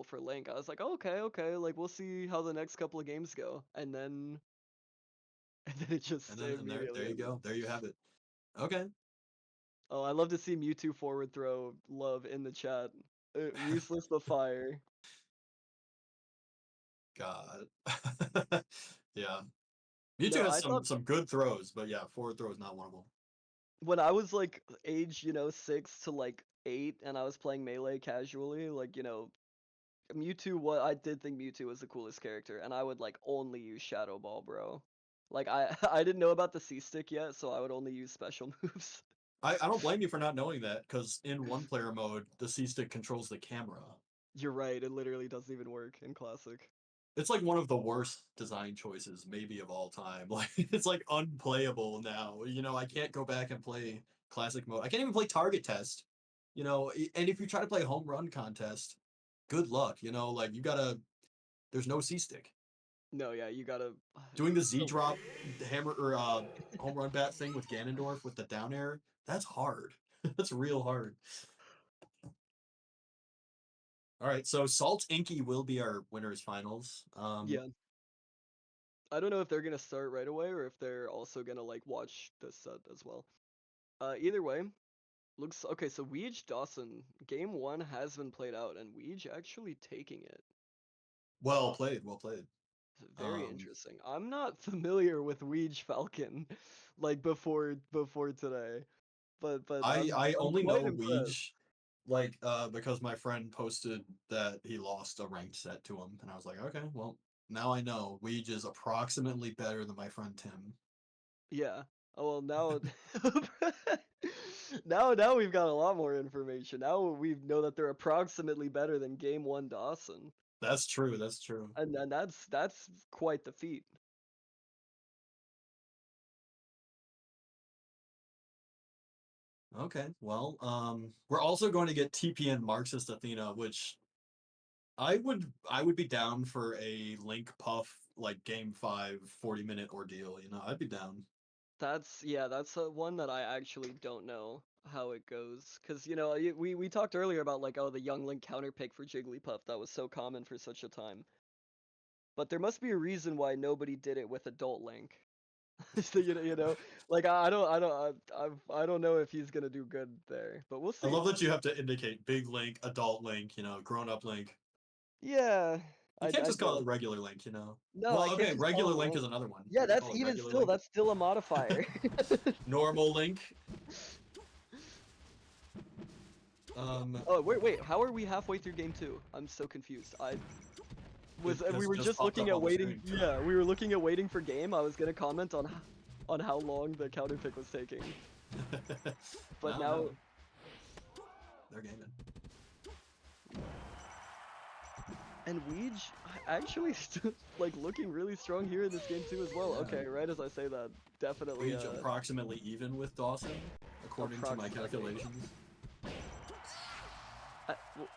for Link. I was like, okay, like we'll see how the next couple of games go, and then it just And there immediately you ended. go. There you have it. Okay. Oh, I love to see Mewtwo forward throw love in the chat. Useless the fire. God. Yeah. Mewtwo No, has I thought some good throws, but yeah, forward throw is not one of them. when I was like age, 6 to like 8, and I was playing Melee casually, like, Mewtwo, what I did think Mewtwo was the coolest character, and I would like only use Shadow Ball, bro. Like I didn't know about the C stick yet, so I would only use special moves. I don't blame you for not knowing that, because in one player mode, the C stick controls the camera. You're right, it literally doesn't even work in Classic. It's like one of the worst design choices, maybe of all time. Like it's like unplayable now. I can't go back and play classic mode. I can't even play target test. And if you try to play home run contest, good luck. Like you gotta. There's no C stick. No, yeah, you gotta. Doing the Z So drop hammer or home run bat thing with Ganondorf with the down air, that's hard. That's real hard. All right, so Salt Inky will be our winners finals. yeah, I don't know if they're gonna start right away or if they're also gonna like watch this set as well. Either way, looks okay. So Weeg Dawson, game one has been played out, and Weeg actually taking it. Well played, well played. Very Um, interesting. I'm not familiar with Weege Falcon, like before today, but I I'm only quite know impressed. Weege, because my friend posted that he lost a ranked set to him, and I was like, okay, well, now I know Weege is approximately better than my friend Tim. Yeah. Oh well, now now we've got a lot more information. Now we know that they're approximately better than game one Dawson, That's true, that's true. and then that's quite the feat. Okay, well, we're also going to get TPN Marxist Athena, which I would be down for a Link Puff like game 5 40-minute ordeal, I'd be down. That's one that I actually don't know how it goes, because we talked earlier about like, oh, the young Link counter pick for Jigglypuff that was so common for such a time, but there must be a reason why nobody did it with adult Link. So, like I don't know if he's gonna do good there, but we'll I see. love that you have to indicate big Link, adult Link, grown up Link. Yeah, You can't I just call do. it regular Link, you know. No, I Well, can't okay, just call regular him Link Link. is another one. Yeah, You can that's call it even regular still Link. that's still a modifier. Normal Link. Um, Oh wait, how are we halfway through game two? I'm so confused. We because it were just just popped looking up at on the waiting. screen. Yeah, we were looking at waiting for game. I was gonna comment on how long the counter pick was taking, but No, now no, they're gaming. and Weege actually like looking really strong here in this game too as well. Yeah. Okay, right as I say that, definitely Weege approximately even with Dawson, according to my approximately. calculations. Well,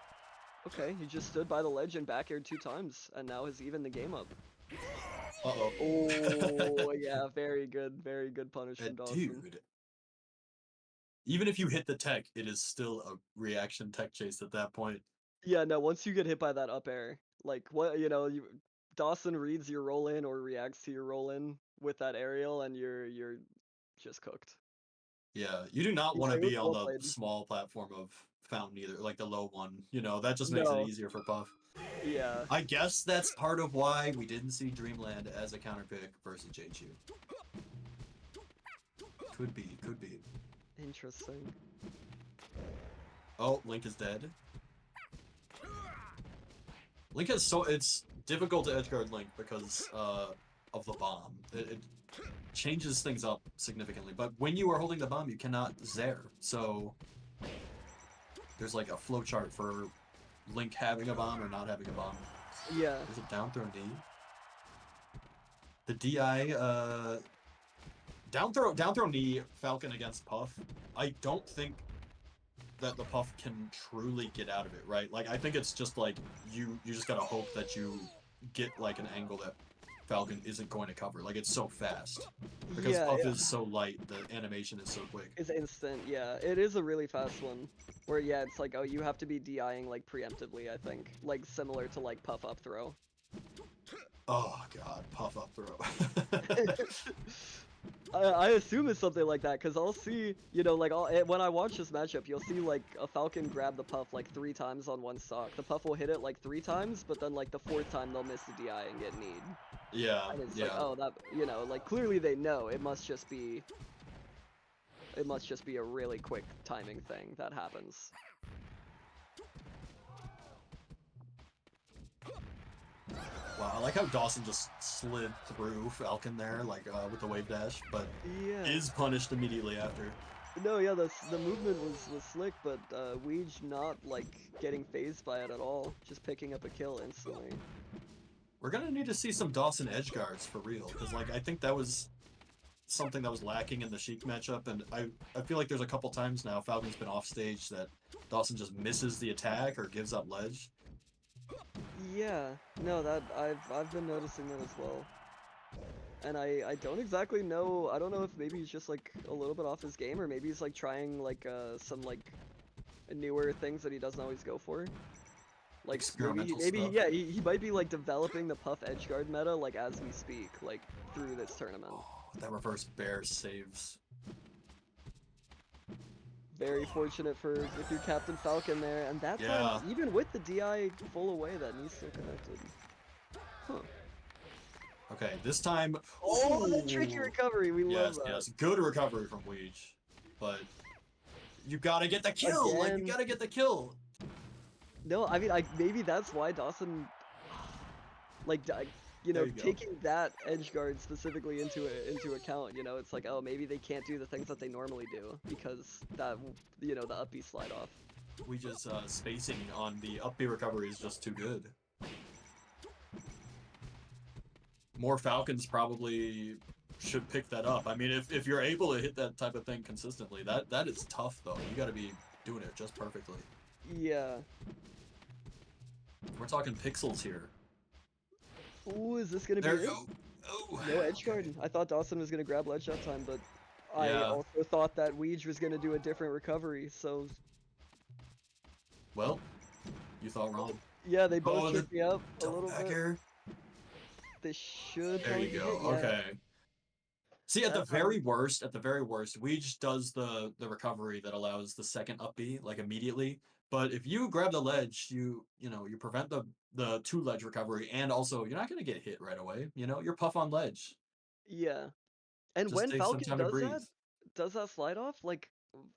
okay, he just stood by the ledge and back aired 2 times, and now has even the game up. Uh-oh. Oh yeah, very good punish from Dawson. Dude, even if you hit the tech, it is still a reaction tech chase at that point. Yeah, no, once you get hit by that up air, like Dawson reads your roll in or reacts to your roll in with that aerial, and you're just cooked. Yeah, you do not want to It be was on well the played. small platform of Fountain either, like the low one. That just makes it No, easier for Puff. yeah, I guess that's part of why we didn't see Dreamland as a counter pick versus J-Chu. Could be, could be. interesting. Oh, Link is dead. Link has it's difficult to edgeguard Link because of the bomb. It changes things up significantly. But when you are holding the bomb, you cannot Zair. So there's like a flowchart for Link having a bomb or not having a bomb. Yeah, There's a down throw knee. The DI down throw knee Falcon against Puff. I don't think that the Puff can truly get out of it, right? Like I think it's just like you just gotta hope that you get like an angle that Falcon isn't going to cover. Like, it's so fast. Because Yeah, Puff yeah. is so light, the animation is so quick. It's instant, yeah. It is a really fast one. Where, yeah, it's like, oh, you have to be DIing, like, preemptively, I think. Like, similar to, like, Puff Up Throw. Oh god, Puff up throw. I assume it's something like that, because I'll see, you know, like, when I watch this matchup, you'll see, like, a Falcon grab the Puff, like, 3 times on one stock. The Puff will hit it, like, 3 times, but then, like, the 4th time they'll miss the DI and get kneed. Yeah, And it's like, yeah. oh, that, you know, like, clearly they know it must just be a really quick timing thing that happens. Wow, I like how Dawson just slid through Falcon there, like, with the wave dash, but Yeah. is punished immediately after. No, yeah, the movement was slick, but Weeg not, like, getting phased by it at all. Just picking up a kill instantly. We're gonna need to see some Dawson edge guards for real, because, like, I think that was something that was lacking in the Sheik matchup, and I feel like there's a couple times now Falcon's been off stage that Dawson just misses the attack or gives up ledge. Yeah, no, that I've been noticing that as well. And I don't exactly know. I don't know if maybe he's just like a little bit off his game, or maybe he's like trying like some like newer things that he doesn't always go for. Like Experimental maybe stuff. yeah, he might be like developing the Puff edgeguard meta like as we speak, like through this tournament. Oh, that reverse bear saves. Very fortunate for if you're Captain Falcon there, and that time, even with the DI full away, that knee still connected. Huh. Okay, this time. Oh, that tricky recovery. We love that. Yes, good recovery from Weeg, but you gotta get the kill. Again. Like, you gotta get the kill. No, I mean, maybe that's why Dawson, like, you know, taking that edge guard specifically into account. You know, it's like, oh, maybe they can't do the things that they normally do because that, you know, the up B slide off. We just spacing on the up B recovery is just too good. More Falcons probably should pick that up. I mean, if you're able to hit that type of thing consistently, that is tough though. You got to be doing it just perfectly. Yeah. We're talking pixels here. Ooh, is this gonna be it? Oh, no edge guard. I thought Dawson was gonna grab ledge that time, but I also thought that Weeg was gonna do a different recovery. So. Well, you thought wrong. Yeah, they both tripped me up a little bit. They should. There you go. Okay. See, at the very worst, Weeg does the recovery that allows the second up B like immediately. But if you grab the ledge, you prevent the 2 ledge recovery, and also you're not gonna get hit right away. You know, you're Puff on ledge. Yeah, and just when Falcon does that slide off, like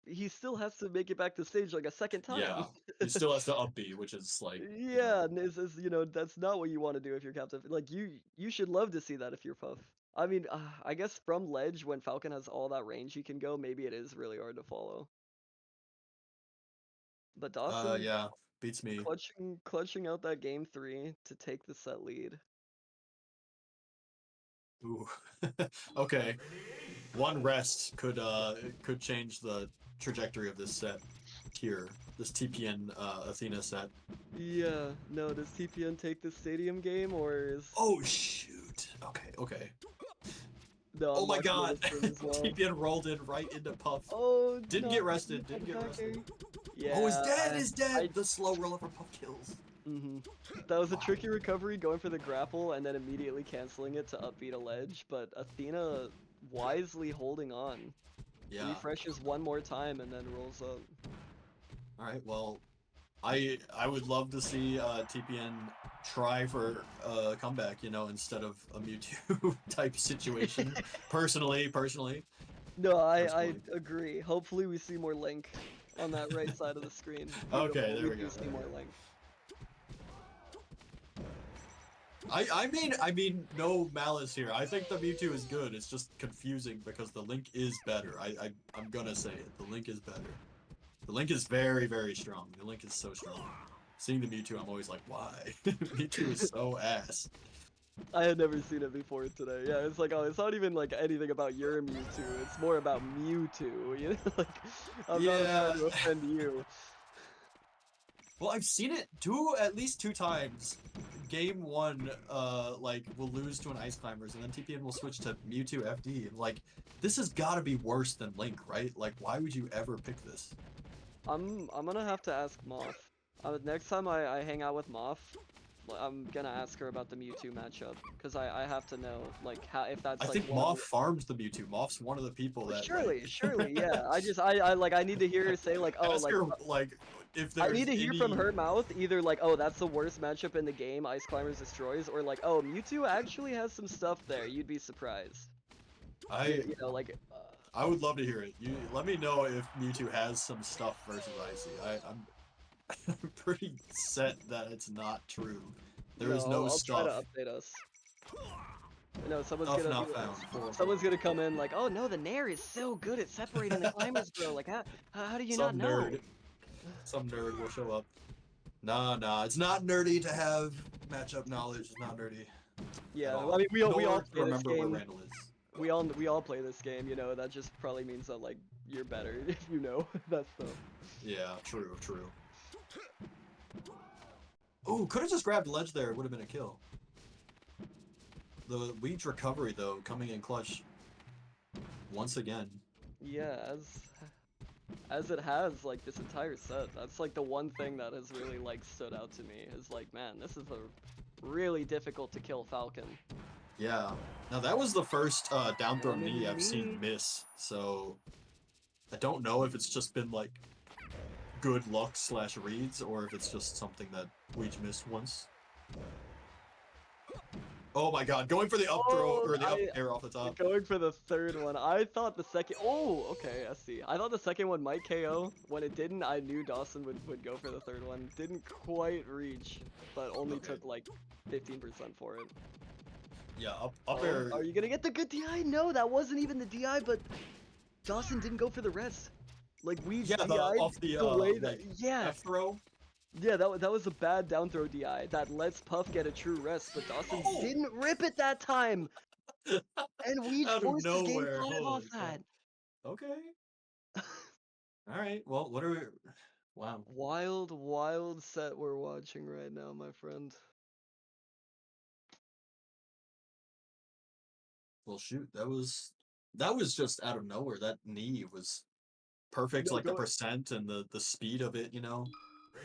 he still has to make it back to stage like a second time. Yeah, he still has to up B, which is like. Yeah, and you know, that's not what you want to do if you're Captain. Like you should love to see that if you're Puff. I mean, I guess from ledge when Falcon has all that range he can go, maybe it is really hard to follow. But Dawson, yeah, beats me. Clutching out that game 3 to take the set lead. Ooh, okay. One rest could change the trajectory of this set here. This TPN Athena set. Yeah, no, does TPN take the stadium game or is? Oh shoot! Okay. No, oh my god! Well. TPN rolled in right into Puff. Oh, didn't get rested. Yeah. Oh, he's dead. The slow roller for Puff kills. That was a tricky recovery, going for the grapple and then immediately canceling it to upbeat a ledge. But Athena wisely holding on. Yeah. Refreshes one more time and then rolls up. All right. Well, I would love to see TPN try for a comeback, you know, instead of a Mewtwo type situation. personally. No, I agree. Hopefully we see more Link on that right side of the screen. Okay, there we go. See more Link. I mean, no malice here. I think the Mewtwo is good. It's just confusing because the Link is better. I'm gonna say it. The Link is better. The Link is very, very strong. The Link is so strong. Seeing the Mewtwo, I'm always like, why? Mewtwo is so ass. I had never seen it before today. Yeah, it's like, oh, it's not even like anything about your Mewtwo. It's more about Mewtwo. You know, like I'm not trying to offend you. Well, I've seen it at least 2 times game 1, like, will lose to an Ice Climbers, and then TPN will switch to Mewtwo FD, and, like, this has got to be worse than Link, right? Like, why would you ever pick this? I'm gonna have to ask Moth. Next time I hang out with Moth, I'm gonna ask her about the Mewtwo matchup, because I have to know, like, how, if I that's, like, think one of Moth farmed the Mewtwo. Moth's one of the people that, like... Surely, yeah. I need to hear her say, like, oh, Ask like, her, like, if I there's need to hear from any... her mouth either like, oh, that's the worst matchup in the game, Ice Climbers destroys, or like, oh, Mewtwo actually has some stuff there. You'd be surprised. You know, like, I would love to hear it. You let me know if Mewtwo has some stuff versus Icy. I'm pretty set that it's not true. There no, is no I'll try to stuff. update us. No, Stuff not found. someone's gonna come in like, oh no, the Nair is so good at separating the climbers, bro. Like, how do you not Some know? nerd. Some nerd will show up. Nah, it's not nerdy to have matchup knowledge. It's not nerdy. Yeah, All. I mean, we all Nor play this remember where game. Randall is. We all play this game. You know, that just probably means that like you're better if you know that stuff. Yeah, true. Ooh, could have just grabbed ledge there. It would have been a kill. The Weeg recovery, though, coming in clutch once again. Yeah, as it has like this entire set. That's like the one thing that has really like stood out to me is like, man, this is a really difficult to kill Falcon. Yeah. Now that was the first down throw knee I've Knee. seen miss, so I don't know if it's just been like good luck / reads or if it's just something that Weeg missed once. Oh my god, going for the up throw or the up air off the top. Going for the third one. I thought the second. Oh, okay, I see. I thought the second one might KO. When it didn't, I knew Dawson would go for the third one. Didn't quite reach, but only took like 15% for it. Yeah, up air. Are you gonna get the good DI? No, that wasn't even the DI, but Dawson didn't go for the rest. Like Weeg DI off the way that like, F throw. Yeah, that was a bad down throw DI that lets Puff get a true rest, but Dawson didn't rip it that time. And Weeg forced his game 5 off that. Okay. All right. Well, what are we... Wow. Wild set we're watching right now, my friend. Well, shoot, that was just out of nowhere. That knee was perfect, No, like the percent and the speed of it, you know.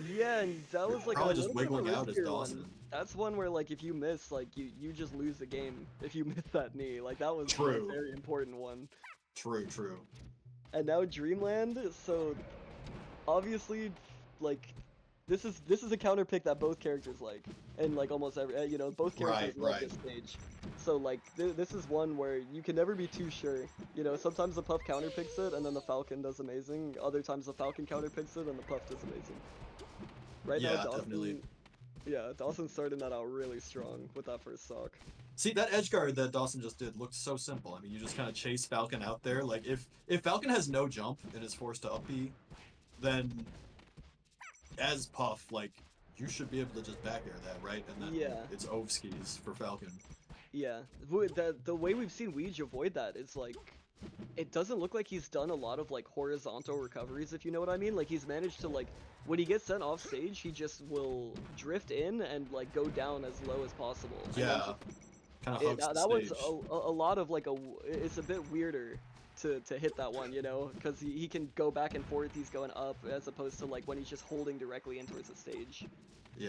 Yeah, and that was like Probably a just little bit of a wiggling out as riskier Dawson. one. That's one where like if you miss, like you just lose the game if you miss that knee. Like that was True. a very important one. True. And now Dreamland, so obviously like this is a counter pick that both characters like, and like almost every you know, both characters like this stage. So like this is one where you can never be too sure. You know, sometimes the Puff counter picks it and then the Falcon does amazing. Other times the Falcon counter picks it and the Puff does amazing. Right now, Dawson, definitely. Yeah, Dawson's starting that out really strong with that first stock. See, that edge guard that Dawson just did looked so simple. I mean, you just kind of chase Falcon out there. Like, if Falcon has no jump and is forced to up B, then as Puff, like, you should be able to just back air that, right? And then it's Ovskis for Falcon. Yeah, the way we've seen Weeg avoid that is like, it doesn't look like he's done a lot of like horizontal recoveries, if you know what I mean. Like he's managed to like, when he gets sent off stage, he just will drift in and like go down as low as possible. Yeah, kind of hugs the that stage. was a lot of like it's a bit weirder to hit that one, you know, because he can go back and forth, he's going up, as opposed to like when he's just holding directly in towards the stage. Yeah.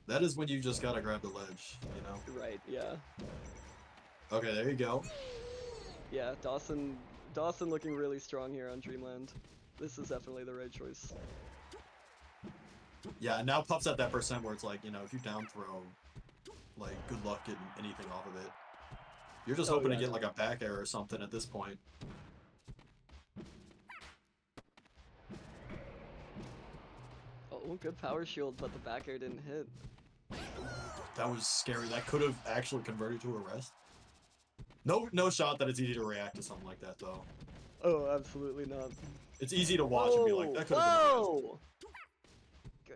That is when you just gotta grab the ledge, you know? Right, yeah. Okay, there you go. Yeah, Dawson looking really strong here on Dreamland. This is definitely the right choice. Yeah, and now Puff's at that percent where it's like, you know, if you down throw, like, good luck getting anything off of it. You're just hoping to get like a back air or something at this point. Oh, good power shield, but the back air didn't hit. That was scary. That could have actually converted to a rest. No shot that it's easy to react to something like that, though. Oh, absolutely not. It's easy to watch and be like, that could have been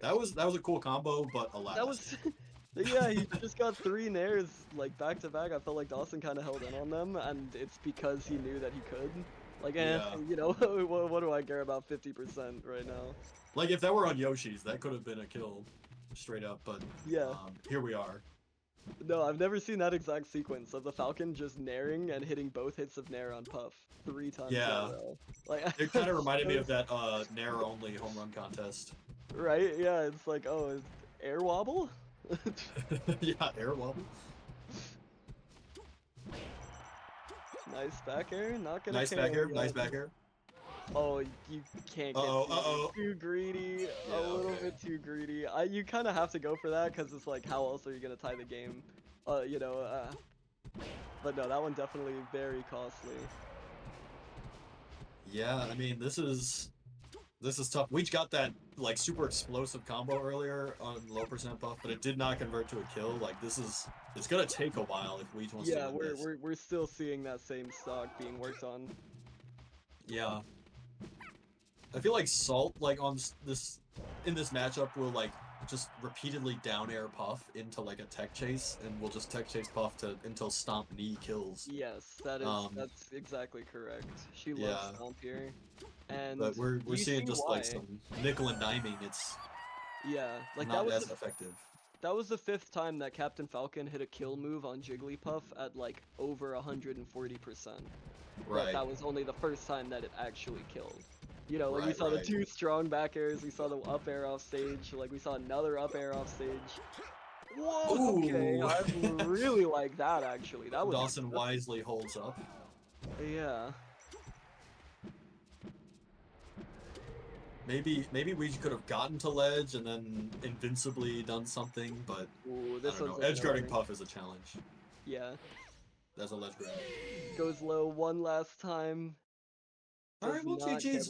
a rest. That was a cool combo, but alas. That was... Yeah, he just got 3 nairs, like, back to back. I felt like Dawson kind of held in on them, and it's because he knew that he could. Like, you know, what do I care about 50% right now? Like, if that were on Yoshi's, that could have been a kill. straight up, but Yeah. here we are. No, I've never seen that exact sequence of the Falcon just nairing and hitting both hits of nair on Puff 3 times in a Yeah, row. Like, it kind of reminded me of that Nair only home run contest. right? Yeah, it's like, oh, is air wobble? Yeah, air wobble. Nice back air, not gonna Nice KO back air. yet. Nice back air. Oh, you can't get too greedy. Yeah, A little okay. bit too greedy. You kind of have to go for that because it's like, how else are you gonna tie the game? You know. But no, that one definitely very costly. Yeah, I mean this is tough. We got that like super explosive combo earlier on low percent buff, but it did not convert to a kill. Like it's gonna take a while if Weege wants to Yeah, win this. we're still seeing that same stock being worked on. Yeah. I feel like Salt, like on this in this matchup, will like just repeatedly down air Puff into like a tech chase, and we'll just tech chase Puff until Stomp Knee kills. Yes, that's exactly correct. She loves Yeah, Stomp here, and but we're you seeing see just why. like some nickel and diming. It's Yeah, like not as effective. that was the 5th time that Captain Falcon hit a kill move on Jigglypuff at like over 140%. But Right. that was only the first time that it actually killed. You know, like we Right, saw the right. 2 strong back airs, we saw the up air off stage, like we saw another up air off stage. Whoa, okay, Ooh. I really like that actually. That was Dawson wisely holds up. yeah. Maybe we could have gotten to ledge and then invincibly done something, but Ooh, I this don't one's know. Edge guarding annoying. Puff is a challenge. Yeah. That's a ledge grab. Goes low one last time. All Does right, well, not get GG's.